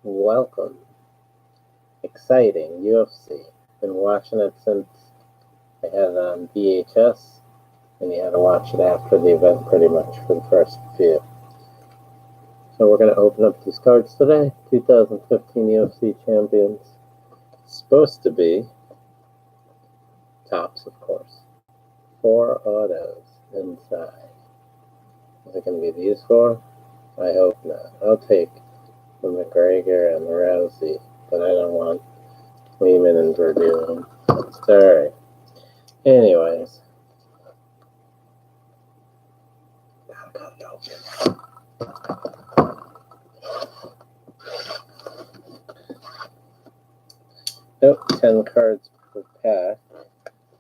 Welcome. Exciting UFC. Been watching it since I had it on VHS, and you had to watch it after the event pretty much for the first few. So we're going to open up these cards today. 2015 UFC champions. Supposed to be tops, of course. 4 autos inside. Is it going to be these 4? I hope not. I'll take the McGregor and the Rousey, but I don't want Lehman and Verdun. Sorry. Anyways. I got it open. Nope, 10 cards per pack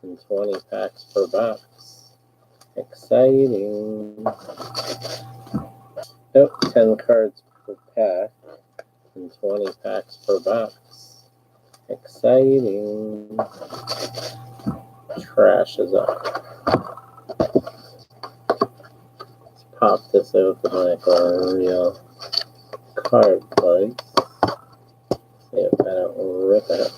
and 20 packs per box. Exciting. Nope, 10 cards per pack and 20 packs per box. Exciting. Trash is up. Let's pop this open like a real card place. See if I don't rip it.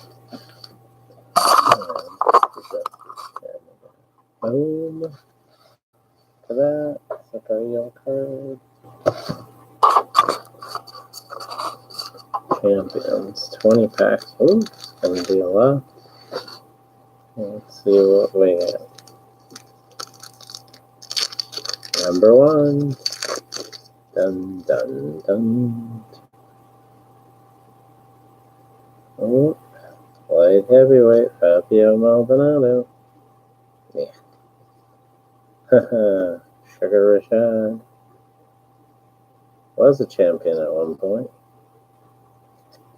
Boom. Look at that. It's like a real card. Champions. 20 packs. Ooh, it's going to be a lot. Let's see what we got. Number 1. Dun, dun, dun. Oh, light heavyweight, Fabio Maldonado. Yeah. Sugar Rashad. Was a champion at one point.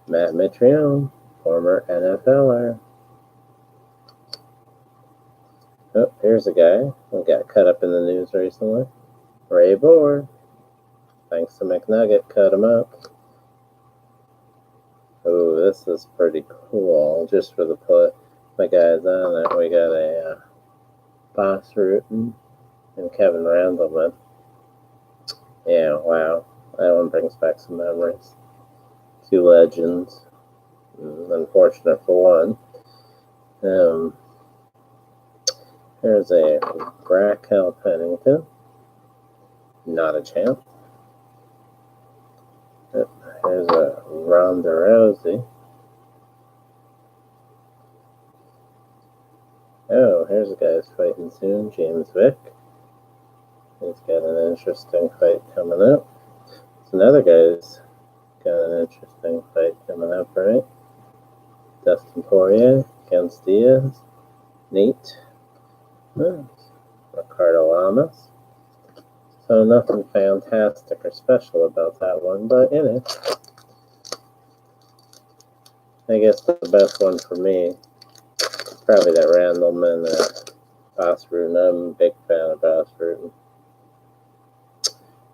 Matt Mitrione, former NFLer. Oh, here's a guy who got cut up in the news recently. Ray Borg. Thanks to McNugget, cut him up. Oh, this is pretty cool. Just for the put my guys on it, we got a Boss Rutan and Kevin Randleman. Yeah, wow. That one brings back some memories. 2 legends. Unfortunate for one. Here's a Raquel Pennington. Not a champ. Here's a Ronda Rousey. Oh, here's a guy who's fighting soon, James Vick. He's got an interesting fight coming up. It's another guy who's got an interesting fight coming up, right? Dustin Poirier against Diaz. Nate. Ricardo Lamas. So nothing fantastic or special about that one, but in it. I guess the best one for me is probably that Randleman Boss Rutan. I'm a big fan of Boss Rutan.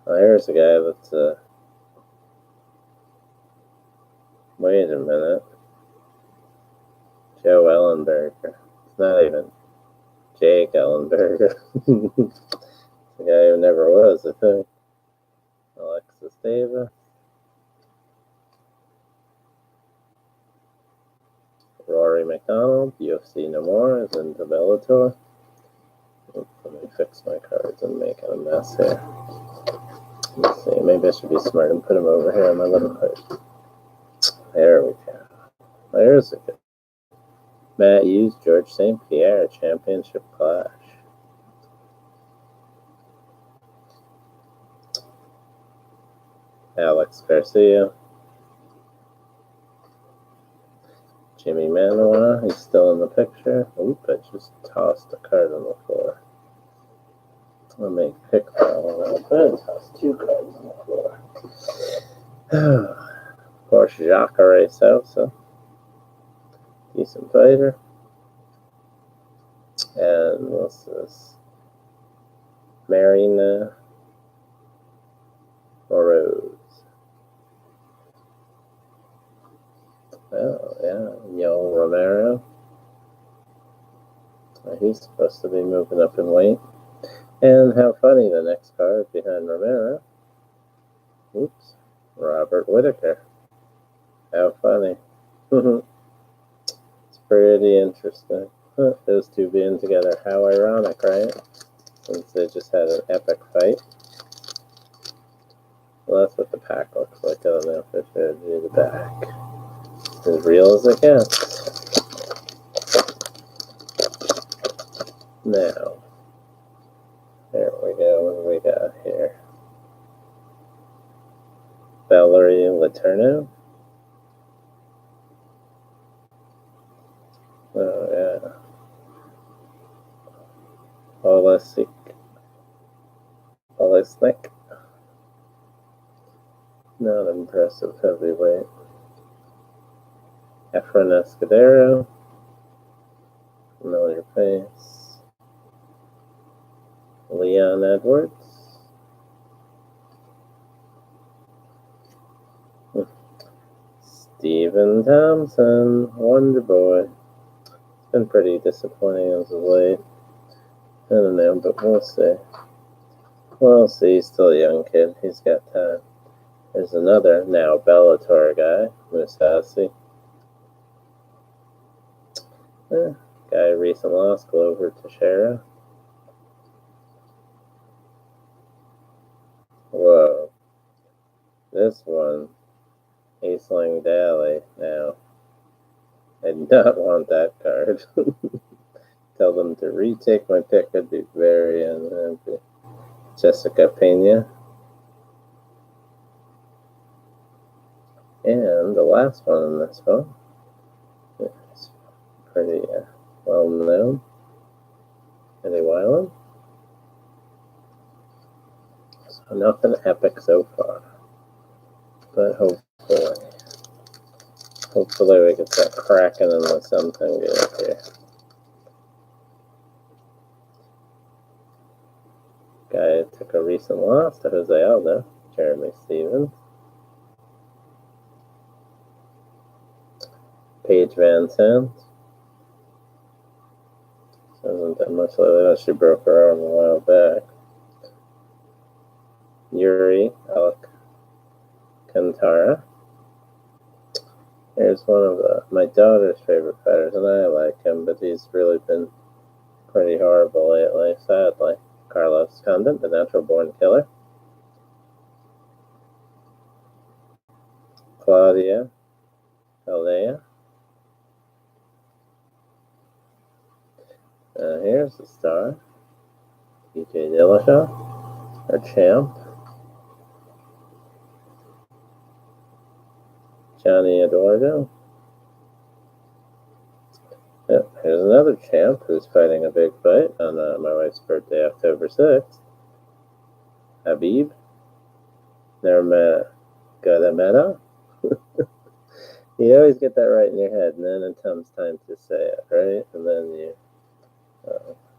Well, here's a guy that's wait a minute. Joe Ellenberger. It's not even Jake Ellenberger. The guy who never was, I think. Alexis Davis. Rory McDonald, UFC No More, is into Bellator. Oops, let me fix my cards. I'm making a mess here. Let's see, maybe I should be smart and put them over here on my little card. There we go. There's a good. Matt Hughes, George St. Pierre, Championship Clash. Alex Garcia. Jimmy Manoa, he's still in the picture. Oop, I just tossed a card on the floor. I'll make pick that one up. I tossed 2 cards on the floor. Of course, Jacare Sousa. Decent fighter. And what's this? Marina Moroz. Oh, yeah. Yoel Romero. He's supposed to be moving up in weight. And how funny, the next card behind Romero. Oops. Robert Whittaker. How funny. It's pretty interesting. Those two being together. How ironic, right? Since they just had an epic fight. Well, that's what the pack looks like. I don't know if I showed you the back. As real as it gets. Now, there we go. What do we got here? Valerie Letourneau. Oh, yeah. Olesnik. Not impressive heavyweight. Efren Escudero. Familiar face. Leon Edwards. Stephen Thompson. Wonder Boy. It's been pretty disappointing as of late. I don't know, but we'll see. We'll see. He's still a young kid. He's got time. There's another, now Bellator guy, Musasi. Guy recent loss, Glover Teixeira. Whoa. This one, Aisling Daly. Now, I did not want that card. Tell them to retake my pick. I'd be very unhappy. Jessica Pena. And the last one in this one is pretty well known. Eddie Wyland. So nothing epic so far. But hopefully we get that cracking into something good here. Guy took a recent loss to Jose Aldo, Jeremy Stevens. Paige Van Sant. Hasn't done much lately. She broke her arm a while back. Yuri Alcantara. Here's one of my daughter's favorite fighters, and I like him, but he's really been pretty horrible lately, sadly. Carlos Condit, the natural born killer. Claudia Alea. Here's the star. TJ Dillashaw, our champ. Johnny Eduardo. Yep, here's another champ who's fighting a big fight on my wife's birthday, October 6th. Habib Nurmagomedov. You always get that right in your head, and then it comes time to say it, right? And then you,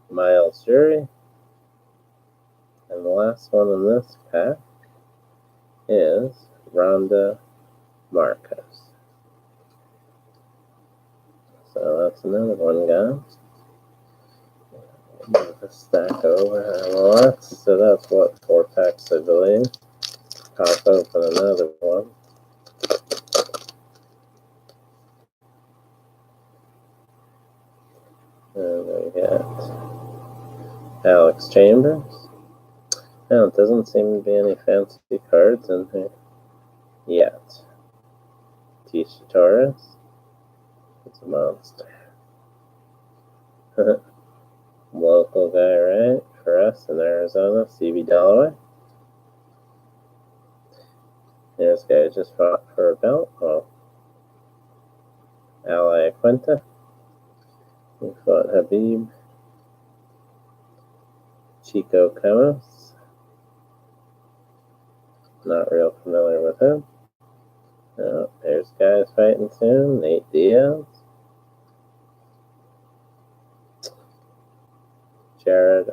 Miles Jury. And the last one in this pack is Ronda Marcos. So that's another one, guys. Move the stack over. So that's what, 4 packs, I believe. Pop open another one. And we got Alex Chambers. Now, it doesn't seem to be any fancy cards in here yet. Tisha Torres. It's a monster. Local guy, right? For us in Arizona, CB Dalloway. This guy just fought for a belt. Oh. Ally Quinta. He fought Habib. Chico Camus. Not real familiar with him. Oh, there's guys fighting soon. Nate Diaz. Jared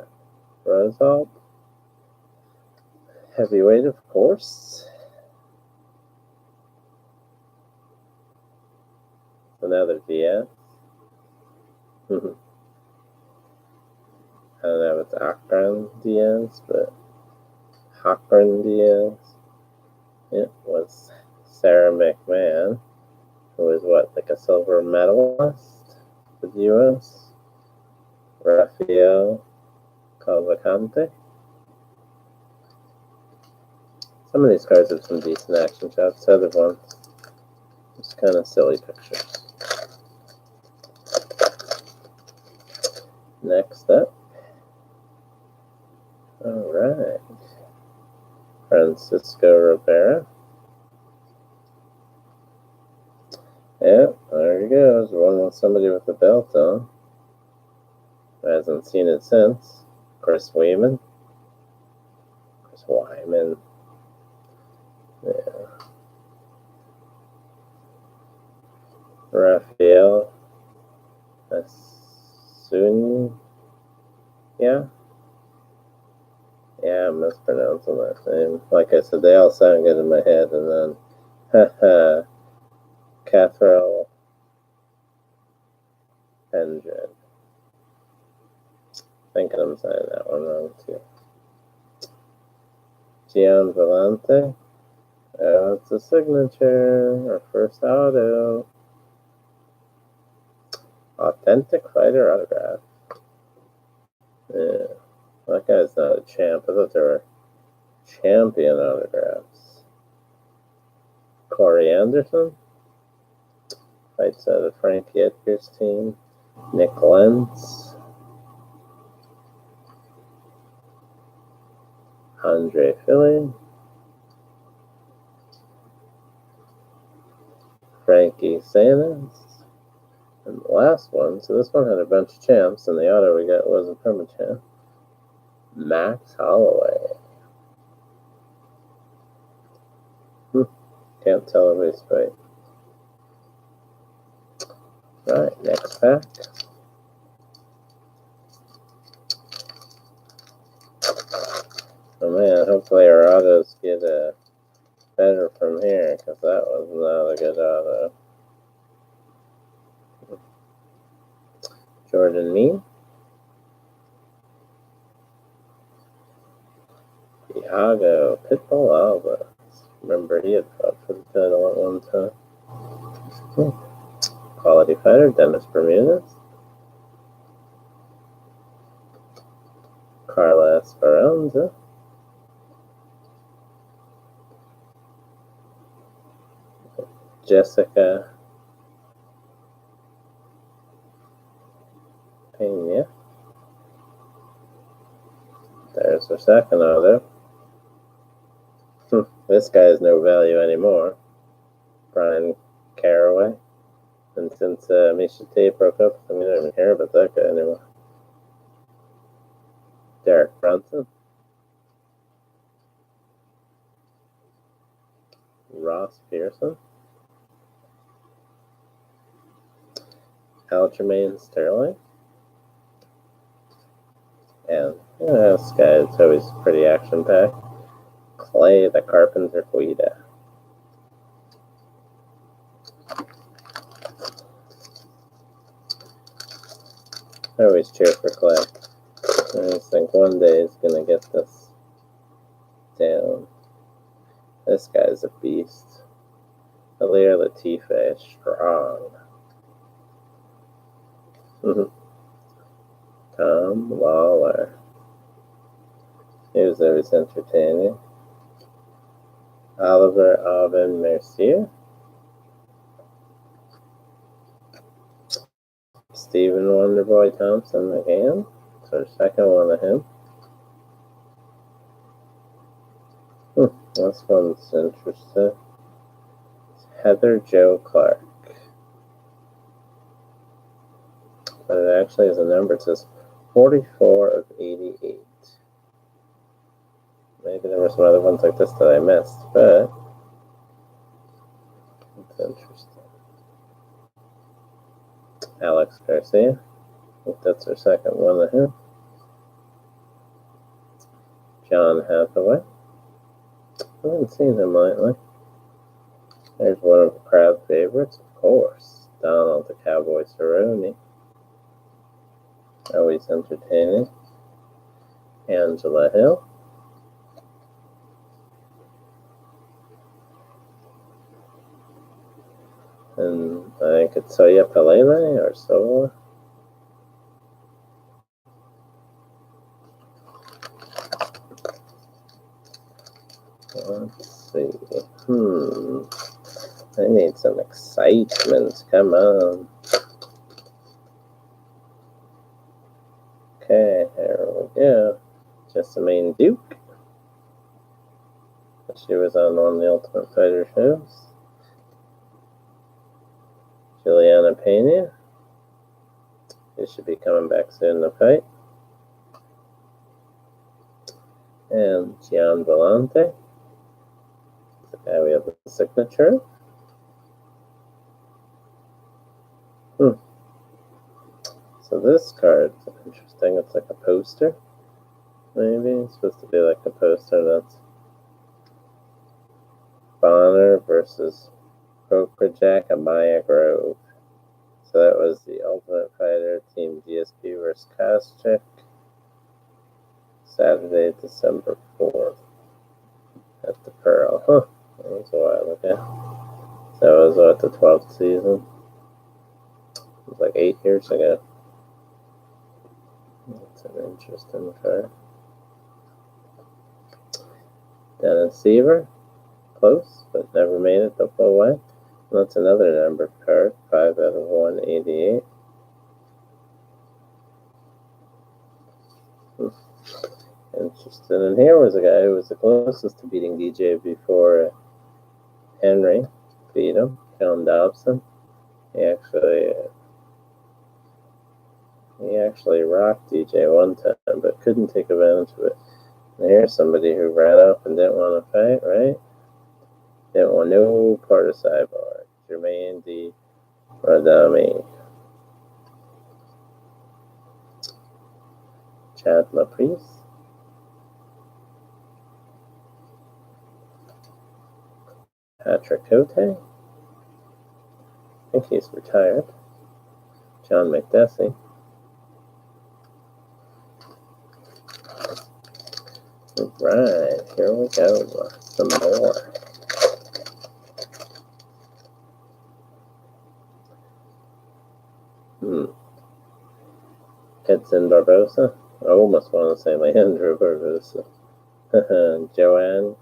Rosald. Heavyweight, of course. Another Diaz. I don't know if it's Akron Diaz, but Akron Diaz. It was Sarah McMahon. who is what, like a silver medalist with the U.S. Rafael Cavalcante. Some of these cards have some decent action shots. Other ones, just kind of silly pictures. Next up, all right, Francisco Rivera. Yeah, there he goes. One with somebody with a belt on. Hasn't seen it since. Chris Wyman. Yeah. Rafael Asun. Yeah, I'm mispronouncing that name. Like I said, they all sound good in my head, and then, haha, Catherine Hendren. Thinking I'm saying that one wrong too. Gian Vellante. Oh, it's a signature. Our first auto. Authentic fighter autograph. Yeah. That guy's not a champ. I thought they were champion autographs. Corey Anderson. Fights out of Frankie Edgar's team. Nick Lentz. Andre Philly. Frankie Sanas. And the last one, so this one had a bunch of champs, and the auto we got was a perma-champ. Max Holloway. Can't tell if he's right. Right, next pack. Oh man, hopefully our autos get better from here, because that was not a good auto. Jordan Mee. Thiago Pitbull Alba. Remember, he had fought for the title at one time. Quality fighter, Dennis Bermudez. Carla Esperanza. Jessica Pena. There's her second auto. This guy has no value anymore. Brian Caraway. And since Misha Tate broke up, I don't even care about that guy anymore. Derek Brunson. Ross Pearson. Aljamain Sterling. And this guy is always pretty action-packed. Clay the Carpenter Guida. I always cheer for Clay. I just think one day he's going to get this down. This guy's a beast. Alir Latife is strong. Tom Lawler. He was always entertaining. Oliver Alvin Mercier. Stephen Wonderboy Thompson again. So second one of him. This one's interesting. It's Heather Jo Clark. But it actually has a number. It says 44 of 88. Maybe there were some other ones like this that I missed, but it's interesting. Alex Garcia. I think that's our second one of him. John Hathaway. I haven't seen him lately. There's one of the crowd favorites, of course. Donald the Cowboy Cerrone. Always entertaining. Angela Hill. And I think it's Soya Pelele or Soa. Let's see. I need some excitement. Come on. Okay, here we go. Jessamine Duke. She was on one of the Ultimate Fighter shows. Juliana Pena. She should be coming back soon to fight. And Gian Vellante. The guy we have the signature. So this card's interesting. It's like a poster. Maybe it's supposed to be like a poster. That's Bonner versus Jack Amaya Grove. So that was the Ultimate Fighter Team GSP versus Koscheck. Saturday, December 4th at the Pearl. That was a while ago. That was what, the 12th season? It was like 8 years ago. That's an interesting card. Dennis Seaver, close, but never made it the full way. And that's another numbered card, 5 out of 188. Interesting. And here was a guy who was the closest to beating DJ before Henry beat him, John Dobson. He actually rocked DJ one time, but couldn't take advantage of it. And here's somebody who ran up and didn't want to fight, right? Didn't want no part of Cyborg. Jermaine D. Radami. Chad LaPriest. Patrick Cote. I think he's retired. John McDessie. Right, here we go. Some more. Edson Barbosa. I almost want to say Leandro Barbosa. Joanne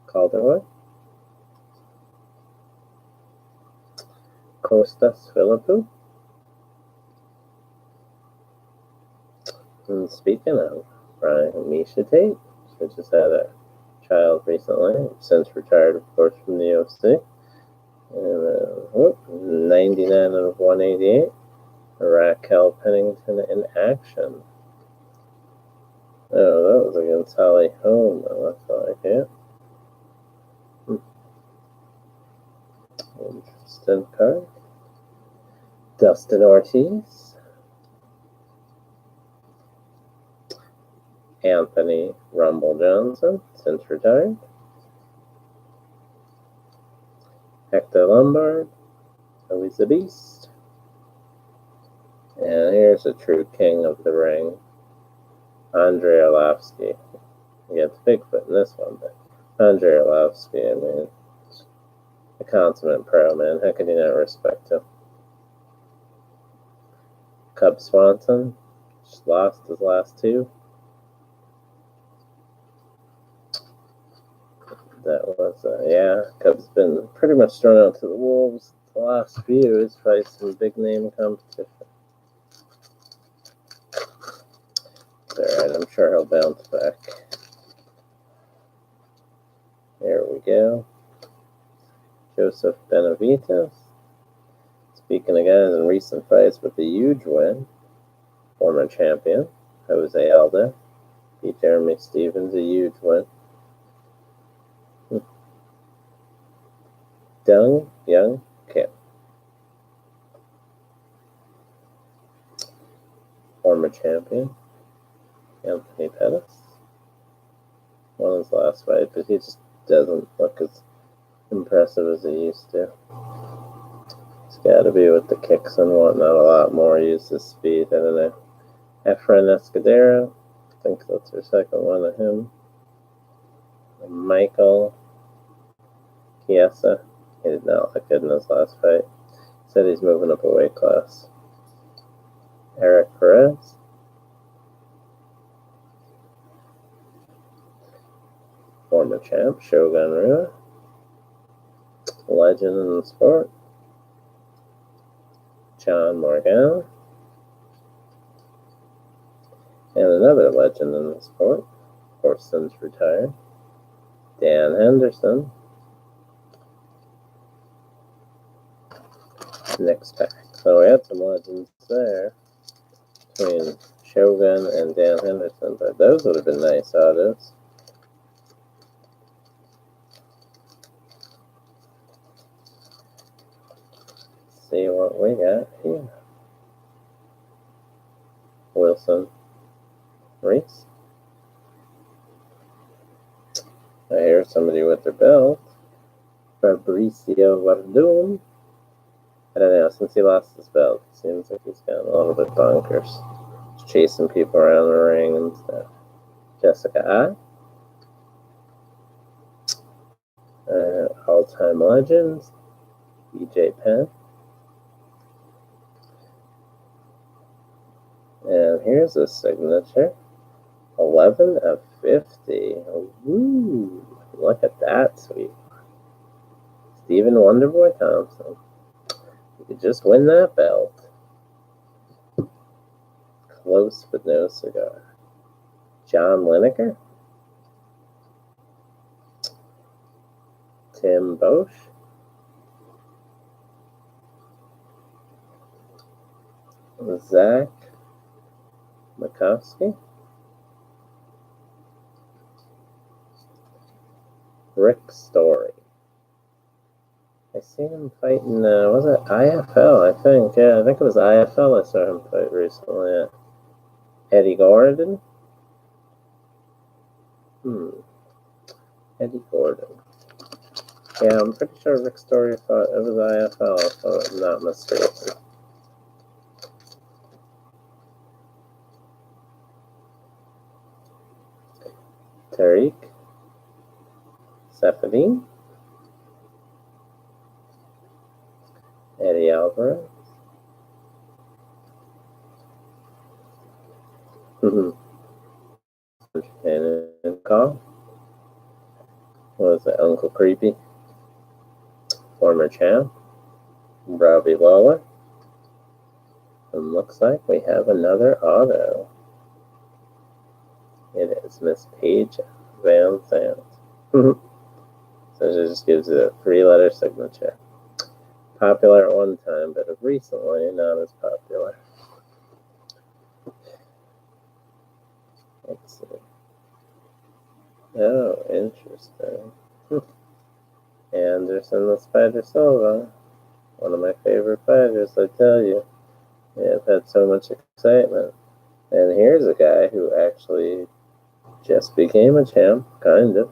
Calderoy. Costas Philippou. And speaking of Brian Misha Tate, she just had a child recently, since retired, of course, from the UFC. And 99 out of 188. Raquel Pennington in action. Oh, that was against Holly Holm. That's like it. Interesting card. Dustin Ortiz. Anthony Rumble Johnson, since retired. Hector Lombard. Always the Beast. And here's a true king of the ring. Andrei Arlovsky. You get the Bigfoot in this one, but Andrei Arlovsky, I mean, a consummate pro, man. How could you not respect him? Cub Swanson, just lost his last two. That was, Cub's been pretty much thrown out to the wolves the last few. He's faced some big name competition. Alright, I'm sure he'll bounce back. There we go. Joseph Benavides. Speaking of guys in recent fights with a huge win, former champion, Jose Aldo, beat Jeremy Stevens, a huge win. Dong Young Kim, former champion, Anthony Pettis, won his last fight, but he just doesn't look as impressive as he used to. He's got to be with the kicks and whatnot a lot more, use his speed. I don't know. Efren Escudero, I think that's her second one of him. Michael Chiesa, He did not look good in his last fight. Said he's moving up a weight class. Eric Perez. Former champ, Shogun Rua. Legend in the sport. John Morgan. And another legend in the sport. Of course, since retired. Dan Henderson. Next pack. So we had some legends there between Shogun and Dan Henderson, but those would have been nice autos. See what we got here. Wilson Reese. I hear somebody with their belt. Fabricio Verdun. I don't know, since he lost his belt, it seems like he's gotten a little bit bonkers. Just chasing people around the ring and stuff. Jessica I. All-time legends. BJ Penn. And here's a signature. 11 of 50. Woo! Look at that, sweet. Stephen Wonderboy Thompson. You could just win that belt. Close but no cigar. John Lineker. Tim Bosch. Zach Makowski. Rick Story. I seen him fighting, was it IFL, I think? Yeah, I think it was IFL I saw him fight recently. Yeah. Eddie Gordon. Eddie Gordon. Yeah, I'm pretty sure Rick Story thought it was IFL, if I'm not mistaken. Tariq Safadine. Eddie Alvarez. And call. What was it, Uncle Creepy? Former champ. Robbie Lawler. And looks like we have another auto. It is Miss Paige Van Zandt. So it just gives it a 3-letter signature. Popular at one time, but recently not as popular. Let's see. Oh, interesting. Anderson the Spider Silva. One of my favorite fighters, I tell you. Yeah, I've had so much excitement. And here's a guy who actually just became a champ, kind of.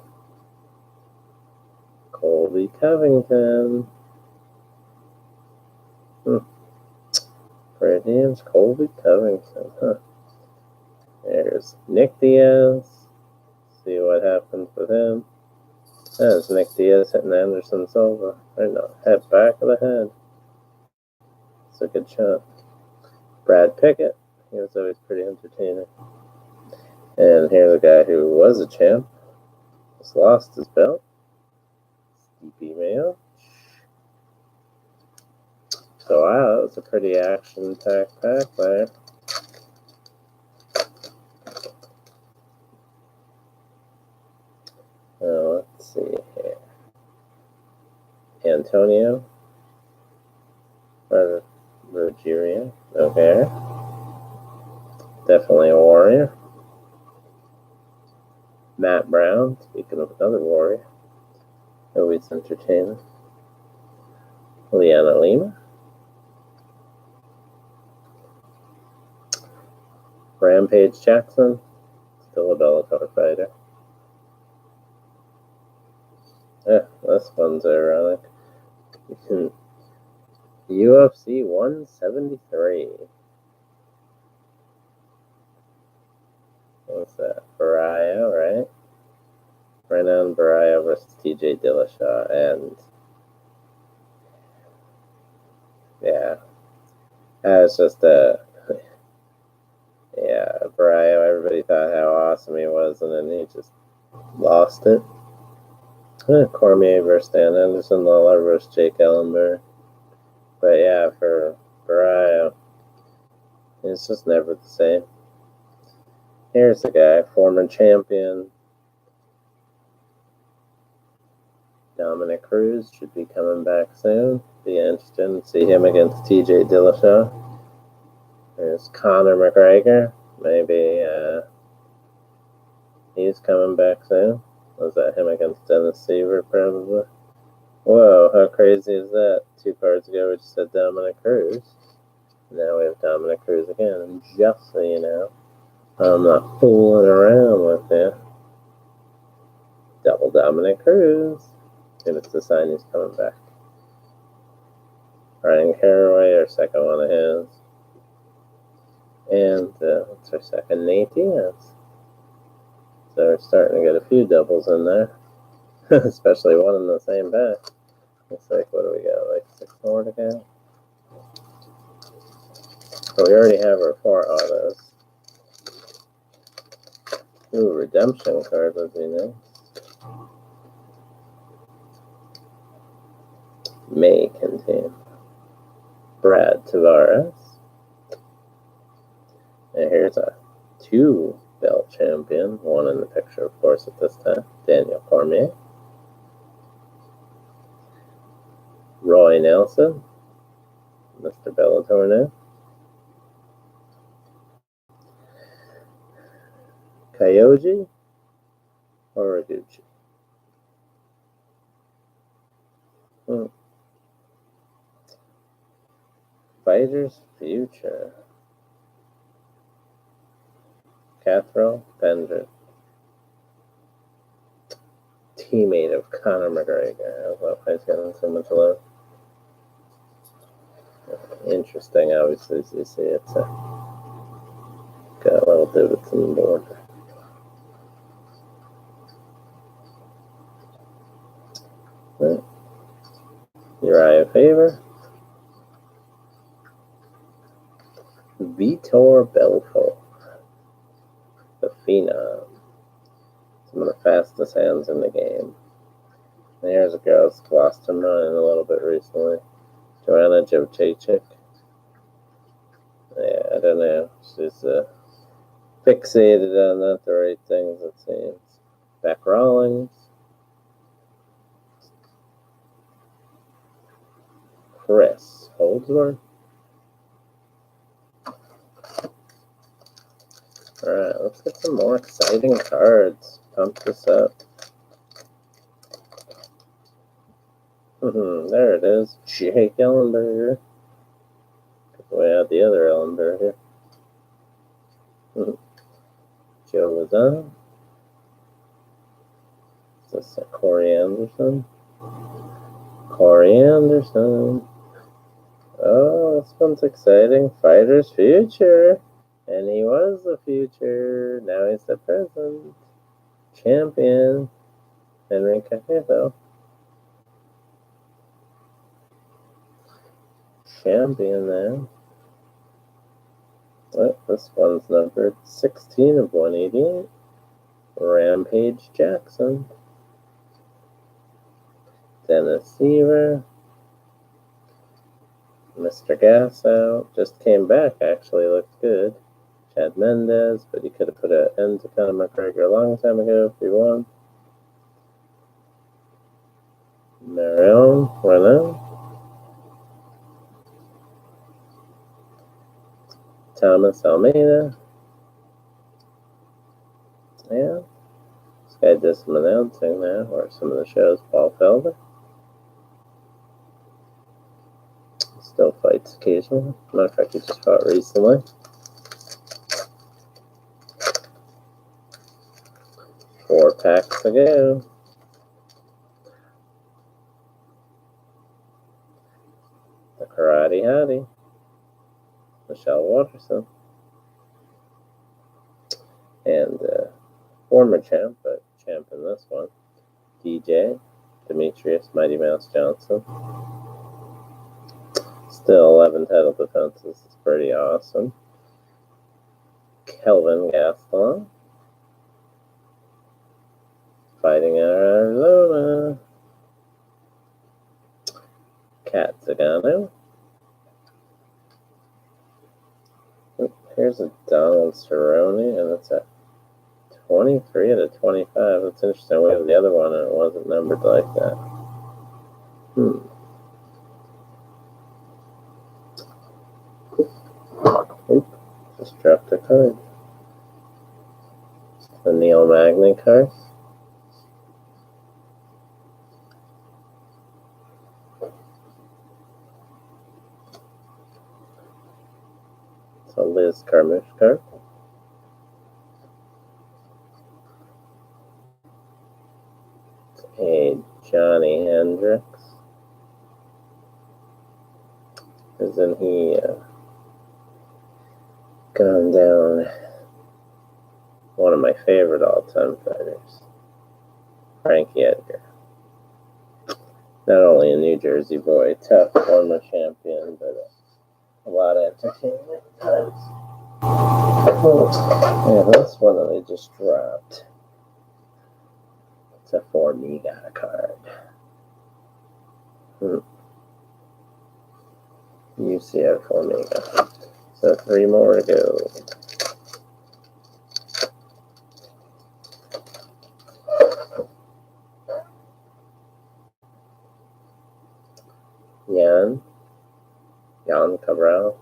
Colby Covington. Radiance Colby Covington, huh? There's Nick Diaz. See what happens with him. That's Nick Diaz hitting Anderson Silva. Right now, head back of the head. It's a good shot. Brad Pickett. He was always pretty entertaining. And here's a guy who was a champ. Just lost his belt. Stipe Miocic. So wow, that was a pretty action-packed pack there. Now, let's see here. Antonio Ruggiero. Okay. Definitely a warrior. Matt Brown, speaking of another warrior. Always entertaining. Liana Lima. Rampage Jackson. Still a Bellator fighter. Yeah, this one's ironic. UFC 173. What's that? Baraya, right? Renan Baraya versus TJ Dillashaw. And Yeah. It's just a yeah, Brio. Everybody thought how awesome he was, and then he just lost it. Cormier versus Dan Anderson, Lawler versus Jake Ellenberg. But yeah, for Brio, it's just never the same. Here's the guy, former champion. Dominic Cruz should be coming back soon. Be interested to see him against TJ Dillashaw. There's Conor McGregor. Maybe he's coming back soon. Was that him against Dennis Seaver, probably? Whoa, how crazy is that? 2 cards ago, we just said Dominic Cruz. Now we have Dominic Cruz again. And just so you know, I'm not fooling around with you. Double Dominic Cruz. And it's the sign he's coming back. Ryan Caraway, our second one of his. And it's our second Nate Diaz. So we're starting to get a few doubles in there. Especially one in the same batch. Looks like, what do we got? Like 6 more to go? So we already have our 4 autos. Ooh, redemption card would be nice. May contain Brad Tavares. And here's a 2-belt champion. One in the picture, of course, at this time. Daniel Cormier. Roy Nelson. Mr. Bellator now. Kyoji Horiguchi. Fighters Future. Catherall Bender. Teammate of Conor McGregor. I love how he's getting so much love. Interesting, obviously, as you see, it's got a little divots in the border. Uriah Faber. Vitor Belfort. The Phenom. Some of the fastest hands in the game. And here's a girl that's lost her mind a little bit recently. Joanna Jovchachik. Yeah, I don't know. She's fixated on not the right things, it seems. Beck Rawlings. Chris Holdsworth. Alright, let's get some more exciting cards. Pump this up. There it is. Jake Ellenberger. We have the other Ellenberger. Joe Lozano. Is this Corey Anderson? Corey Anderson. Oh, this one's exciting. Fighter's Future. And he was the future. Now he's the present. Champion. Henry Cajedo. Champion there. Oh, this one's numbered 16 of 188. Rampage Jackson. Dennis Seaver. Mr. Gasso. Just came back, actually. Looked good. Chad Mendez, but he could have put an end to Conor McGregor a long time ago if he won. Marion Renaud. Thomas Almeida. Yeah. This guy does some announcing now, or some of the shows. Paul Felder. Still fights occasionally. Matter of fact, he just fought recently. 4 packs to go. The Karate Hottie. Michelle Watterson. And former champ, but champ in this one. DJ. Demetrius Mighty Mouse Johnson. Still 11 title defenses is pretty awesome. Kelvin Gastelum. Fighting Arizona. Kat Zagano. Here's a Donald Cerrone, and it's at 23 to 25. That's interesting. We have the other one, and it wasn't numbered like that. Oop, just dropped a card. The Neil Magny card. It's a Liz Carmouche card. It's a Johnny Hendricks. Isn't he gone down one of my favorite all-time fighters, Frankie Edgar. Not only a New Jersey boy, tough former champion, but a lot of entertainment at times. Yeah, this one that I just dropped. It's a Formiga card. UCF Formiga. So 3 more to go. Jan Cabral.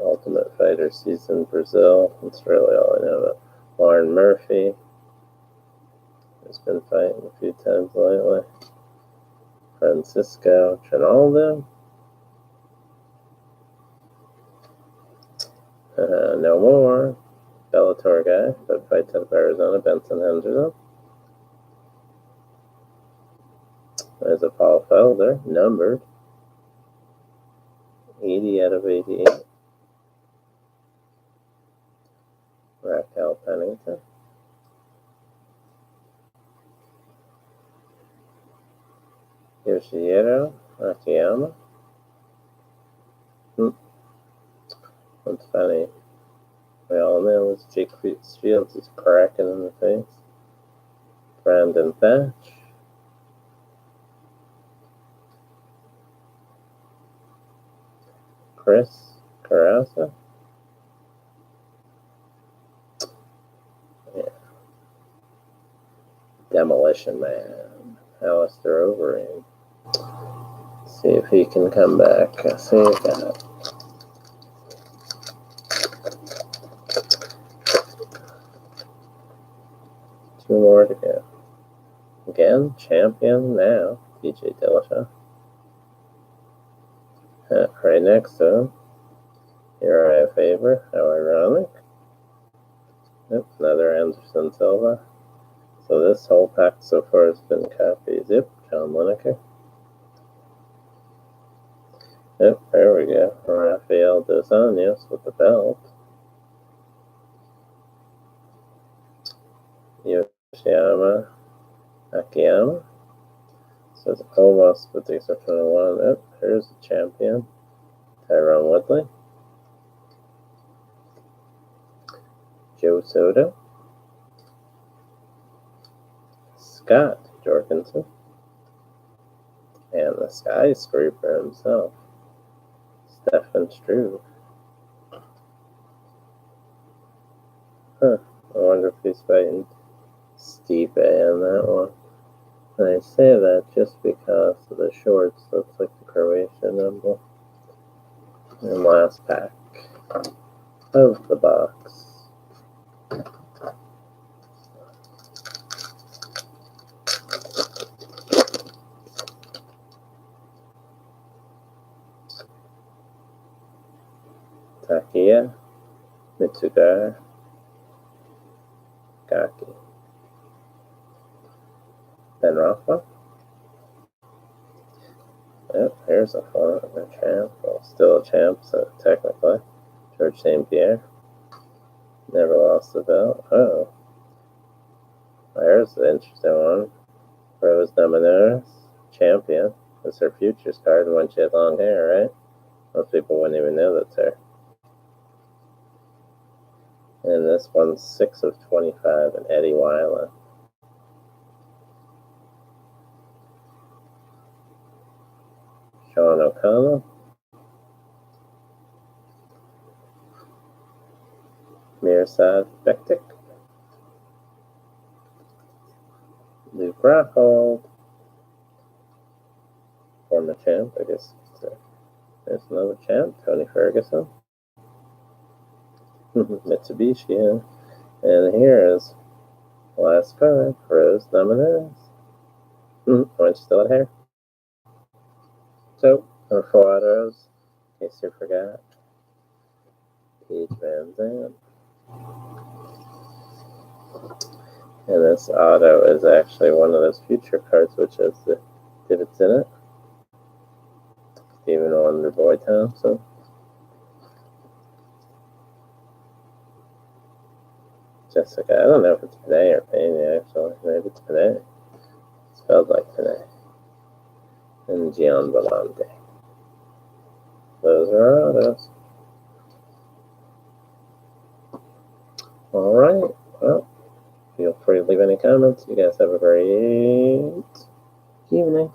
Ultimate Fighter season Brazil. That's really all I know about. Lauren Murphy. He's been fighting a few times lately. Francisco Trinaldo. No more. Bellator guy that fights out of Arizona, Benson Henderson. There's a Paul Felder, numbered 80 out of 88. Raquel Pennington. Yoshihiro Akiyama. That's funny. We all know this Jake Fields is cracking in the face. Brandon Thatch. Chris Carrasa. Yeah. Demolition Man. Alistair Overeem. See if he can come back. Save that. Two more to go. Again, champion now, DJ Dillashaw. Right next to him, Uriah Faber. How ironic. Yep, another Anderson Silva. So this whole pack so far has been copies. Yep, John Lineker. Yep, there we go. Rafael Dos Anjos with the belt. Yoshiyama Akiyama. So it's almost with the exception of one. Yep, here's the champion. Tyrone Woodley. Joe Soto. Scott Jorgensen. And the skyscraper himself, Stefan Struve. I wonder if he's fighting Stipe in that one. And I say that just because of the shorts. Looks like the Croatian number. And last pack of the box. Takia Mitsugar Gaki. Ben Rafa. Yep, here's a former champ. Well, still a champ, so technically. George St. Pierre. Never lost the belt. Oh. There's the interesting one. Rose Namajunas, champion. It's her futures card, and when she had long hair, right? Most people wouldn't even know that's her. And this one's 6 of 25, and Eddie Weiler. Sean O'Connell. Mirsad Bektik. Luke Rockhold. Former champ, I guess. There's another champ, Tony Ferguson. Mitsubishi, yeah. And here is the last card, Rose Namajunas. Orange still at hair. So, our 4 autos, in case you forgot. Paige Van Zandt. And this auto is actually one of those future cards, which has the divots in it. Stephen Wonderboy Thompson. Jessica, I don't know if it's Panay or Pena, actually. Maybe it's Panay. It's spelled like Panay. And Gian Volante. Those are our autos. Alright, well, feel free to leave any comments. You guys have a great evening.